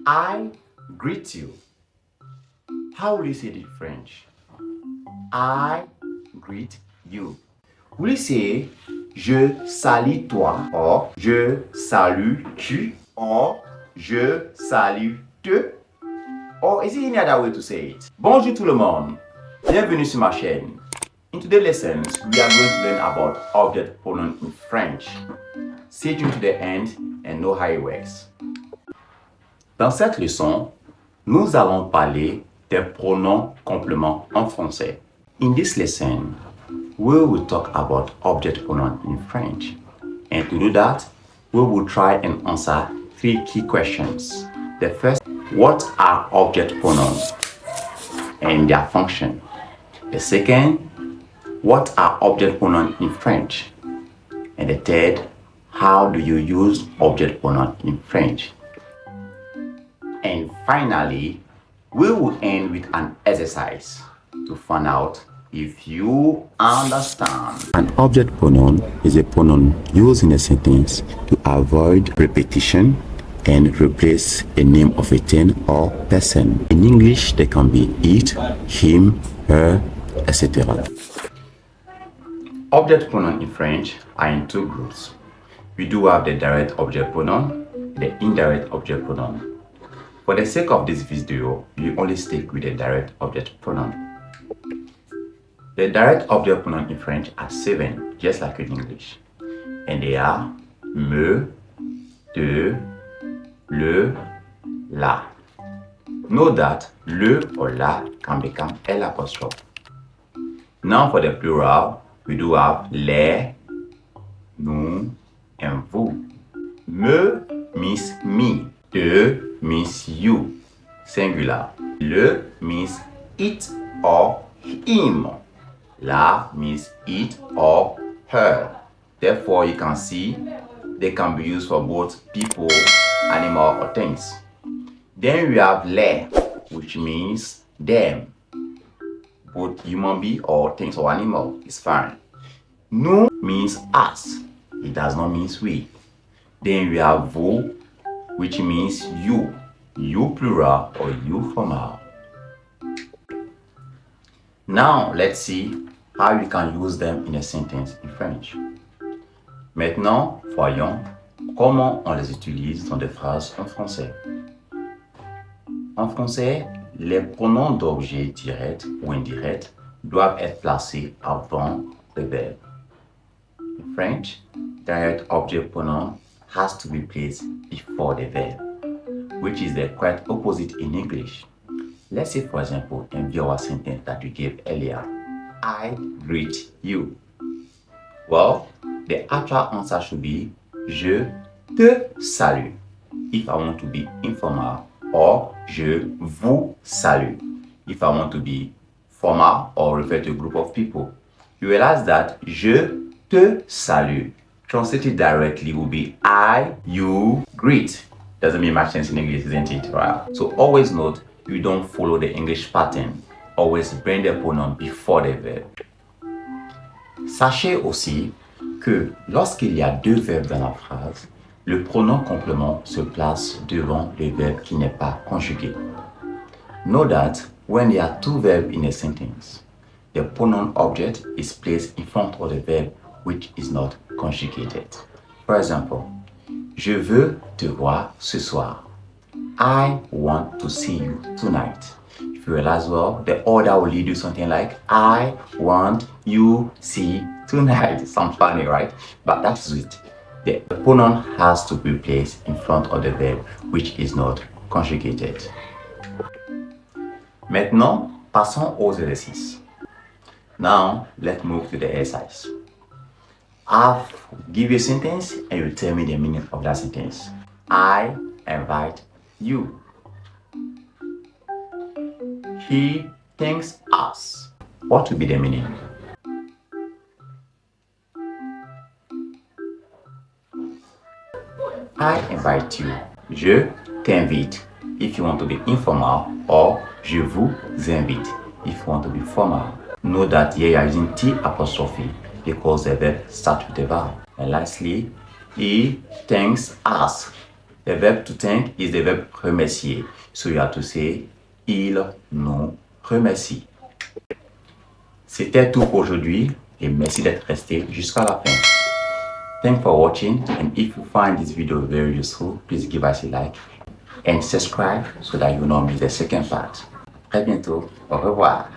I greet you. How will you say it in French? I greet you. Will you say je salue toi or je salue tu or je salue te? Or is there any other way to say it? Bonjour tout le monde. Bienvenue sur ma chaîne. In today's lessons, we are going to learn about object pronoun in French. Stay tuned to the end and know how it works. Dans cette leçon, nous allons parler des pronoms compléments en français. In this lesson, we will talk about object pronoun in French. And to do that, we will try and answer 3 key questions. The first, what are object pronouns and their function? The second, what are object pronouns in French? And the third, how do you use object pronoun in French? And finally, we will end with an exercise to find out if you understand. An object pronoun is a pronoun used in a sentence to avoid repetition and replace a name of a thing or person. In English, they can be it, him, her, etc. Object pronouns in French are in 2 groups. We do have the direct object pronoun, the indirect object pronoun. For the sake of this video, we only stick with the direct object pronoun. The direct object pronoun in French are 7, just like in English. And they are me, te, le, la. Note that le or la can become L apostrophe. Now for the plural, we do have les, nous, and vous. Me means me. Te means you, singular. Le means it or him. La means it or her. Therefore, you can see they can be used for both people, animal, or things. Then we have les, which means them. Both human being or things or animal is fine. Nous means us. It does not mean we. Then we have vous, which means you. You plural or you formal. Now, let's see how you can use them in a sentence in French. Maintenant, voyons comment on les utilise dans des phrases en français. En français, les pronoms d'objet directs ou indirects doivent être placés avant le verbe. In French, direct object pronoun has to be placed before the verb, which is the quite opposite in English. Let's say, for example, in our sentence that we gave earlier, I greet you. Well, the actual answer should be je te salue if I want to be informal, or je vous salue if I want to be formal or refer to a group of people. You realize that je te salue translated directly will be I, you, greet. Doesn't make much sense in English, isn't it? Right? So always note, you don't follow the English pattern. Always bring the pronoun before the verb. Sachez aussi que lorsqu'il y a 2 verbes dans la phrase, le pronom complément se place devant le verbe qui n'est pas conjugué. Note that when there are 2 verbs in a sentence, the pronoun object is placed in front of the verb which is not conjugated. For example, je veux te voir ce soir. I want to see you tonight. If you realize well, the order will lead you something like I want you see tonight. It sounds funny, right? But that's it. The pronoun has to be placed in front of the verb which is not conjugated. Maintenant, passons aux exercices. Now, let's move to the exercise. I'll give you a sentence and you tell me the meaning of that sentence. I invite you. He thanks us. What will be the meaning? I invite you. Je t'invite if you want to be informal, or je vous invite if you want to be formal. Note that here you are using T apostrophe because the verb starts with the verb. And lastly, he thanks us. The verb to thank is the verb remercier. So you have to say il nous remercie. C'était tout pour aujourd'hui et merci d'être resté jusqu'à la fin. Thanks for watching, and if you find this video very useful, please give us a like and subscribe so that you don't miss the second part. À très bientôt. Au revoir.